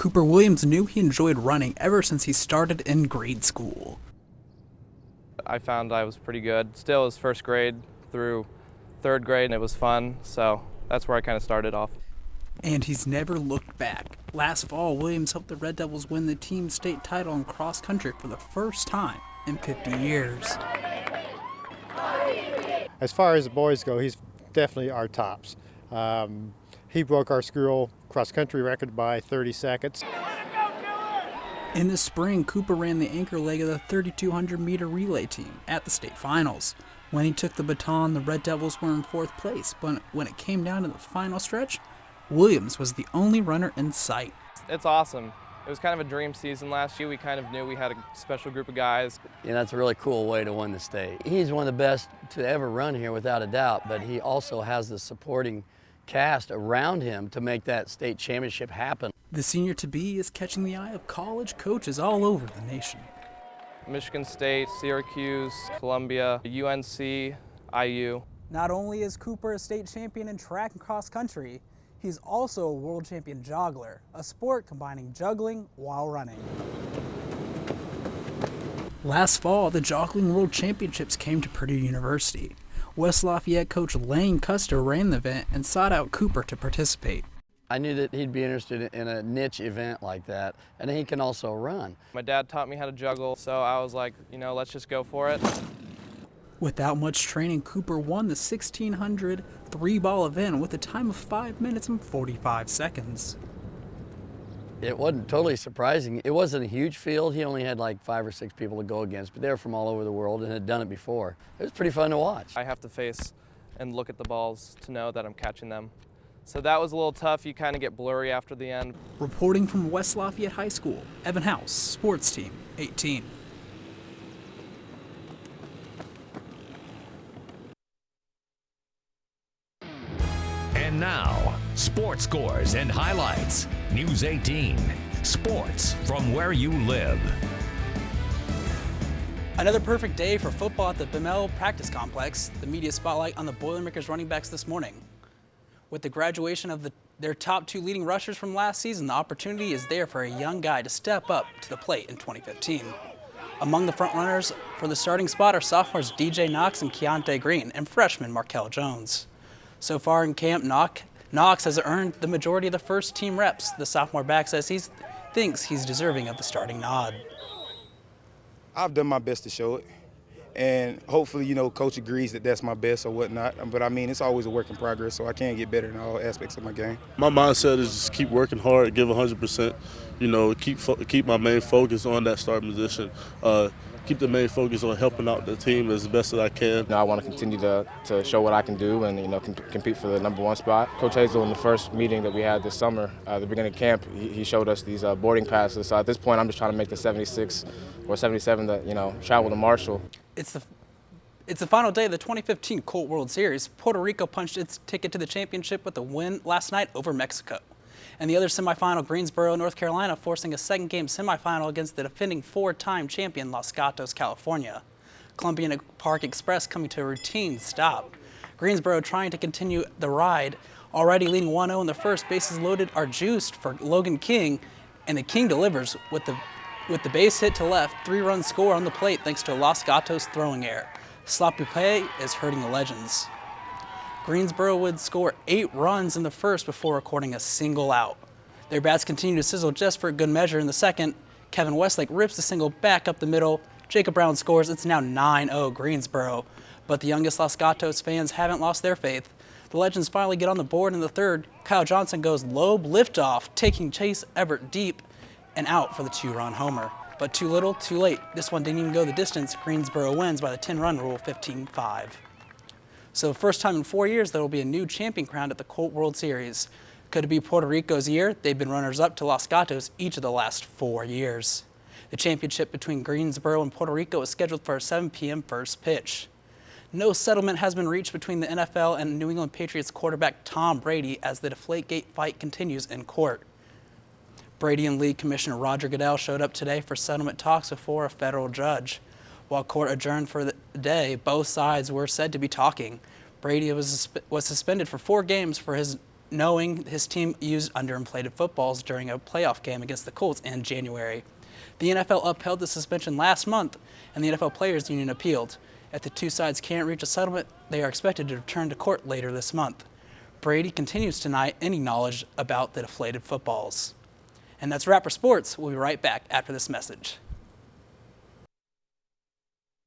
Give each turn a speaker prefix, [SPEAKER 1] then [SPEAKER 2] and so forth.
[SPEAKER 1] Cooper Williams knew he enjoyed running ever since he started in grade school.
[SPEAKER 2] I found I was pretty good. Still, it was first grade through third grade, and it was fun, so that's where I kind of started off.
[SPEAKER 1] And he's never looked back. Last fall, Williams helped the Red Devils win the team state title in cross country for the first time in 50 years.
[SPEAKER 3] As far as the boys go, he's definitely our tops. He broke our school cross-country record by 30 seconds.
[SPEAKER 1] In the spring, Cooper ran the anchor leg of the 3,200-meter relay team at the state finals. When he took the baton, the Red Devils were in fourth place, but when it came down to the final stretch, Williams was the only runner in sight.
[SPEAKER 2] It's awesome. It was kind of a dream season last year. We kind of knew we had a special group of guys.
[SPEAKER 4] Yeah, that's a really cool way to win the state. He's one of the best to ever run here without a doubt, but he also has the supporting cast around him to make that state championship happen.
[SPEAKER 1] The senior-to-be is catching the eye of college coaches all over the nation.
[SPEAKER 2] Michigan State, Syracuse, Columbia, UNC, IU.
[SPEAKER 1] Not only is Cooper a state champion in track and cross country, he's also a world champion joggler, a sport combining juggling while running. Last fall, the Joggling World Championships came to Purdue University. West Lafayette coach Lane Custer ran the event and sought out Cooper to participate.
[SPEAKER 4] I knew that he'd be interested in a niche event like that, and he can also run.
[SPEAKER 2] My dad taught me how to juggle, so I was like, let's just go for it.
[SPEAKER 1] Without much training, Cooper won the 1,600 three-ball event with a time of 5 minutes and 45 seconds.
[SPEAKER 4] It wasn't totally surprising. It wasn't a huge field. He only had like 5 or 6 people to go against, but they were from all over the world and had done it before. It was pretty fun to watch.
[SPEAKER 2] I have to face and look at the balls to know that I'm catching them. So that was a little tough. You kind of get blurry after the end.
[SPEAKER 1] Reporting from West Lafayette High School, Evan House, Sports Team 18.
[SPEAKER 5] And now, sports scores and highlights. News 18, sports from where you live.
[SPEAKER 1] Another perfect day for football at the Bemel Practice Complex. The media spotlight on the Boilermakers running backs this morning. With the graduation of their top 2 leading rushers from last season, the opportunity is there for a young guy to step up to the plate in 2015. Among the front runners for the starting spot are sophomores DJ Knox and Keontae Green and freshman Markel Jones. So far in camp, Knox has earned the majority of the first team reps. The sophomore back says he thinks he's deserving of the starting nod.
[SPEAKER 6] I've done my best to show it, and hopefully, coach agrees that that's my best or whatnot. But I mean, it's always a work in progress, so I can get better in all aspects of my game.
[SPEAKER 7] My mindset is just keep working hard, give 100%. Keep my main focus on that starting position. Keep the main focus on helping out the team as best as I can.
[SPEAKER 8] I want to continue to show what I can do and compete for the #1 spot. Coach Hazel, in the first meeting that we had this summer, at the beginning of camp, he showed us these boarding passes. So at this point, I'm just trying to make the 76 or 77 to travel to Marshall.
[SPEAKER 1] It's the final day of the 2015 Colt World Series. Puerto Rico punched its ticket to the championship with a win last night over Mexico. And the other semifinal, Greensboro, North Carolina, forcing a second-game semifinal against the defending 4-time champion Los Gatos, California. Columbian Park Express coming to a routine stop. Greensboro trying to continue the ride. Already leading 1-0 in the first, bases loaded are juiced for Logan King, and the King delivers with the base hit to left, 3-run score on the plate thanks to a Los Gatos throwing error. Sloppy play is hurting the Legends. Greensboro would score 8 runs in the first before recording a single out. Their bats continue to sizzle just for a good measure in the second. Kevin Westlake rips the single back up the middle. Jacob Brown scores. It's now 9-0 Greensboro. But the youngest Los Gatos fans haven't lost their faith. The Legends finally get on the board in the third. Kyle Johnson goes lobe liftoff, taking Chase Everett deep and out for the 2-run homer. But too little, too late. This one didn't even go the distance. Greensboro wins by the 10-run rule, 15-5. So first time in 4 years, there will be a new champion crowned at the Colt World Series. Could it be Puerto Rico's year? They've been runners-up to Los Gatos each of the last 4 years. The championship between Greensboro and Puerto Rico is scheduled for a 7 p.m. first pitch. No settlement has been reached between the NFL and New England Patriots quarterback Tom Brady as the Deflategate fight continues in court. Brady and League Commissioner Roger Goodell showed up today for settlement talks before a federal judge. While court adjourned for the day, both sides were said to be talking. Brady was suspended for 4 games for his knowing his team used underinflated footballs during a playoff game against the Colts in January. The NFL upheld the suspension last month, and the NFL Players Union appealed. If the two sides can't reach a settlement, they are expected to return to court later this month. Brady continues to deny any knowledge about the deflated footballs. And that's a wrap for sports. We'll be right back after this message.